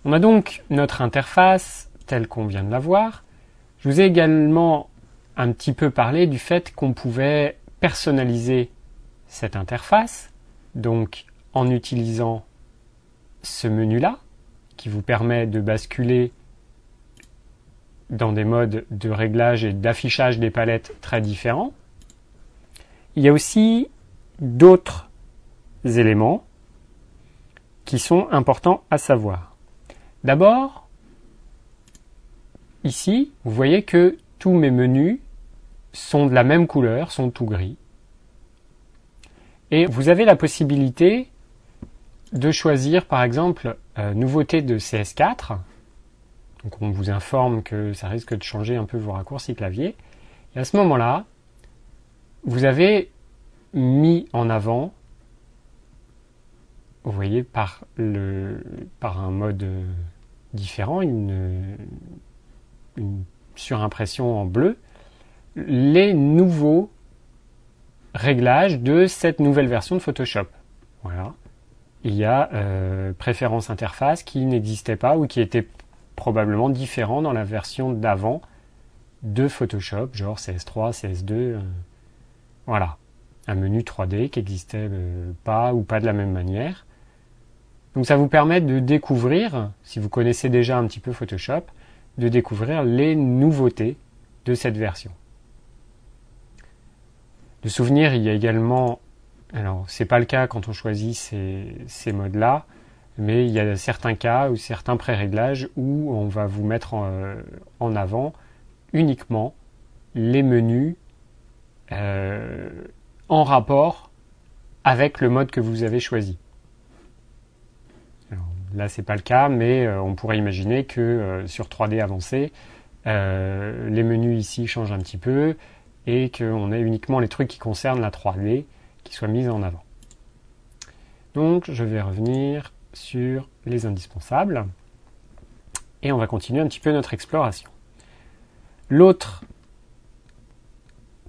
On a donc notre interface telle qu'on vient de la voir. Je vous ai également un petit peu parlé du fait qu'on pouvait personnaliser cette interface, donc en utilisant ce menu-là, qui vous permet de basculer dans des modes de réglage et d'affichage des palettes très différents. Il y a aussi d'autres éléments qui sont importants à savoir. D'abord, ici, vous voyez que tous mes menus sont de la même couleur, sont tout gris. Et vous avez la possibilité de choisir, par exemple, nouveauté de CS4. Donc on vous informe que ça risque de changer un peu vos raccourcis clavier. Et à ce moment-là, vous avez mis en avant, vous voyez, par un mode différent, une surimpression en bleu, les nouveaux réglages de cette nouvelle version de Photoshop. Voilà. Il y a préférences interface qui n'existaient pas ou qui étaient probablement différents dans la version d'avant de Photoshop, genre CS3, CS2. Voilà. Un menu 3D qui n'existait pas ou pas de la même manière. Donc ça vous permet de découvrir, si vous connaissez déjà un petit peu Photoshop, de découvrir les nouveautés de cette version. De souvenir, il y a également, alors c'est pas le cas quand on choisit ces modes-là, mais il y a certains cas ou certains pré-réglages où on va vous mettre en avant uniquement les menus en rapport avec le mode que vous avez choisi. Alors, là, c'est pas le cas, mais on pourrait imaginer que sur 3D avancé, les menus ici changent un petit peu et qu'on ait uniquement les trucs qui concernent la 3D qui soient mis en avant. Donc, je vais revenir sur les indispensables et on va continuer un petit peu notre exploration. L'autre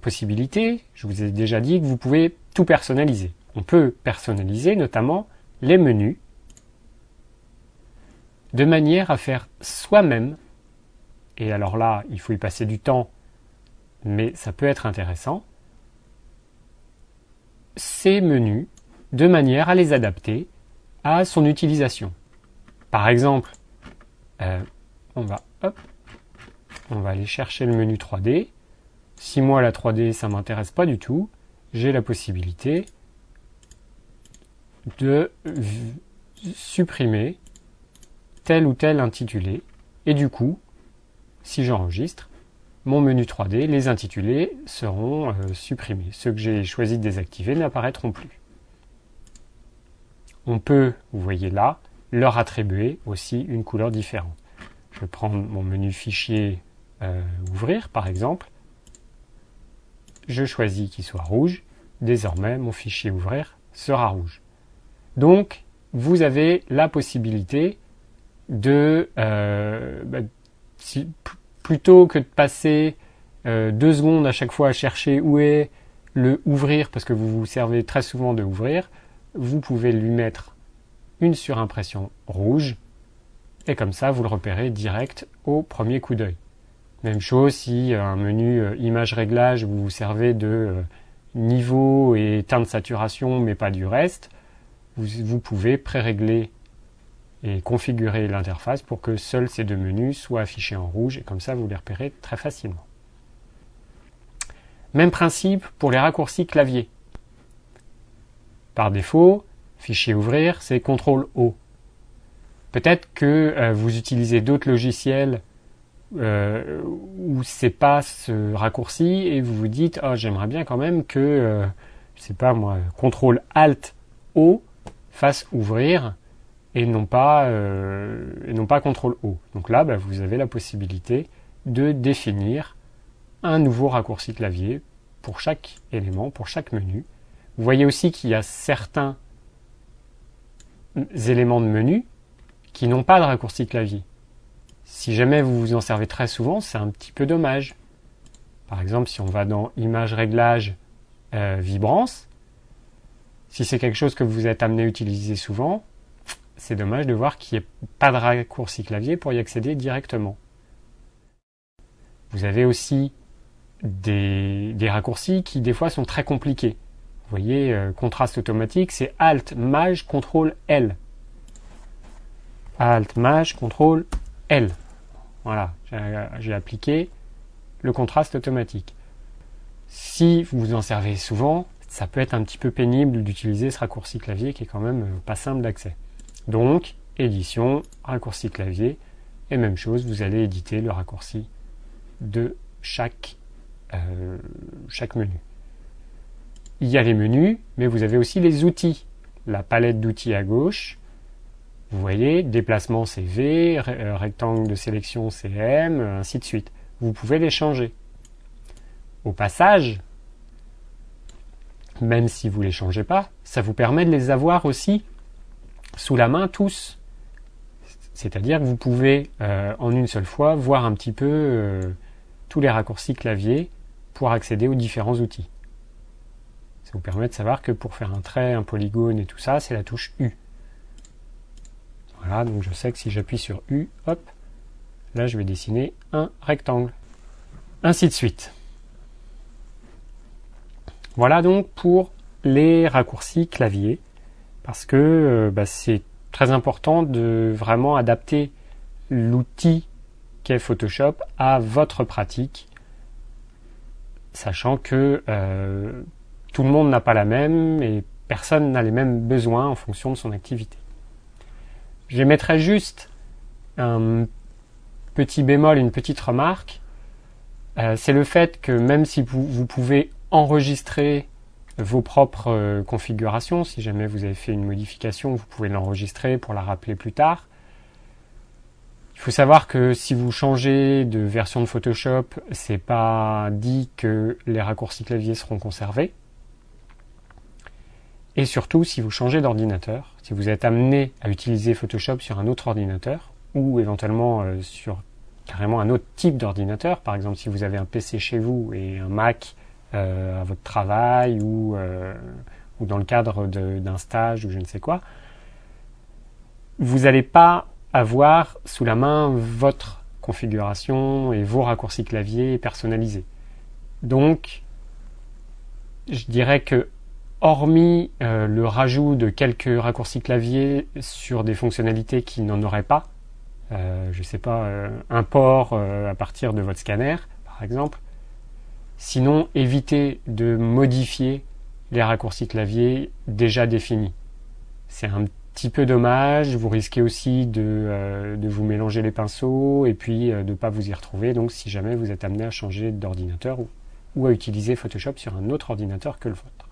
possibilité, je vous ai déjà dit que vous pouvez tout personnaliser. On peut personnaliser notamment les menus de manière à faire soi-même, et alors là, il faut y passer du temps, mais ça peut être intéressant, ces menus de manière à les adapter à son utilisation. Par exemple, on va aller chercher le menu 3D. Si moi la 3D ça m'intéresse pas du tout, j'ai la possibilité de supprimer tel ou tel intitulé. Et du coup, si j'enregistre, mon menu 3D, les intitulés seront supprimés. Ceux que j'ai choisi de désactiver n'apparaîtront plus. On peut, vous voyez là, leur attribuer aussi une couleur différente. Je vais prendre mon menu fichier ouvrir par exemple. Je choisis qu'il soit rouge. Désormais, mon fichier ouvrir sera rouge. Donc, vous avez la possibilité de, plutôt que de passer 2 secondes à chaque fois à chercher où est le ouvrir, parce que vous vous servez très souvent de ouvrir, vous pouvez lui mettre une surimpression rouge, et comme ça, vous le repérez direct au premier coup d'œil. Même chose si un menu image réglage, vous vous servez de niveau et teinte de saturation, mais pas du reste, vous pouvez pré-régler et configurer l'interface pour que seuls ces 2 menus soient affichés en rouge, et comme ça, vous les repérez très facilement. Même principe pour les raccourcis clavier. Par défaut, fichier ouvrir, c'est CTRL-O. Peut-être que vous utilisez d'autres logiciels où c'est pas ce raccourci et vous vous dites oh, j'aimerais bien quand même que je sais pas moi CTRL-ALT-O fasse ouvrir et non pas CTRL-O. Donc là vous avez la possibilité de définir un nouveau raccourci clavier pour chaque élément, pour chaque menu. Vous voyez aussi qu'il y a certains éléments de menu qui n'ont pas de raccourci clavier. Si jamais vous vous en servez très souvent, c'est un petit peu dommage. Par exemple, si on va dans Image réglage vibrance, si c'est quelque chose que vous êtes amené à utiliser souvent, c'est dommage de voir qu'il n'y a pas de raccourci clavier pour y accéder directement. Vous avez aussi des raccourcis qui des fois sont très compliqués. Vous voyez, contraste automatique, c'est Alt, Maj, CTRL, L. Alt, Maj, CTRL, L. Voilà, j'ai appliqué le contraste automatique. Si vous vous en servez souvent, ça peut être un petit peu pénible d'utiliser ce raccourci clavier qui est quand même pas simple d'accès. Donc, édition, raccourci clavier, et même chose, vous allez éditer le raccourci de chaque menu. Il y a les menus, mais vous avez aussi les outils. La palette d'outils à gauche, vous voyez, déplacement c'est V, rectangle de sélection c'est M, ainsi de suite. Vous pouvez les changer. Au passage, même si vous ne les changez pas, ça vous permet de les avoir aussi sous la main tous. C'est-à-dire que vous pouvez en une seule fois voir un petit peu tous les raccourcis clavier pour accéder aux différents outils. Ça vous permet de savoir que pour faire un trait, un polygone et tout ça, c'est la touche U. Voilà, donc je sais que si j'appuie sur U, hop, là je vais dessiner un rectangle. Ainsi de suite. Voilà donc pour les raccourcis clavier, parce que c'est très important de vraiment adapter l'outil qu'est Photoshop à votre pratique, sachant que tout le monde n'a pas la même et personne n'a les mêmes besoins en fonction de son activité. J'émettrai juste un petit bémol, une petite remarque, c'est le fait que même si vous pouvez enregistrer vos propres configurations, si jamais vous avez fait une modification, vous pouvez l'enregistrer pour la rappeler plus tard. Il faut savoir que si vous changez de version de Photoshop, c'est pas dit que les raccourcis clavier seront conservés. Et surtout, si vous changez d'ordinateur, si vous êtes amené à utiliser Photoshop sur un autre ordinateur, ou éventuellement sur carrément un autre type d'ordinateur, par exemple si vous avez un PC chez vous et un Mac à votre travail, ou dans le cadre d'un stage ou je ne sais quoi, vous n'allez pas avoir sous la main votre configuration et vos raccourcis clavier personnalisés. Donc, je dirais que hormis le rajout de quelques raccourcis clavier sur des fonctionnalités qui n'en auraient pas, je ne sais pas, un port à partir de votre scanner, par exemple, sinon évitez de modifier les raccourcis clavier déjà définis. C'est un petit peu dommage, vous risquez aussi de vous mélanger les pinceaux et puis de ne pas vous y retrouver, donc si jamais vous êtes amené à changer d'ordinateur ou à utiliser Photoshop sur un autre ordinateur que le vôtre.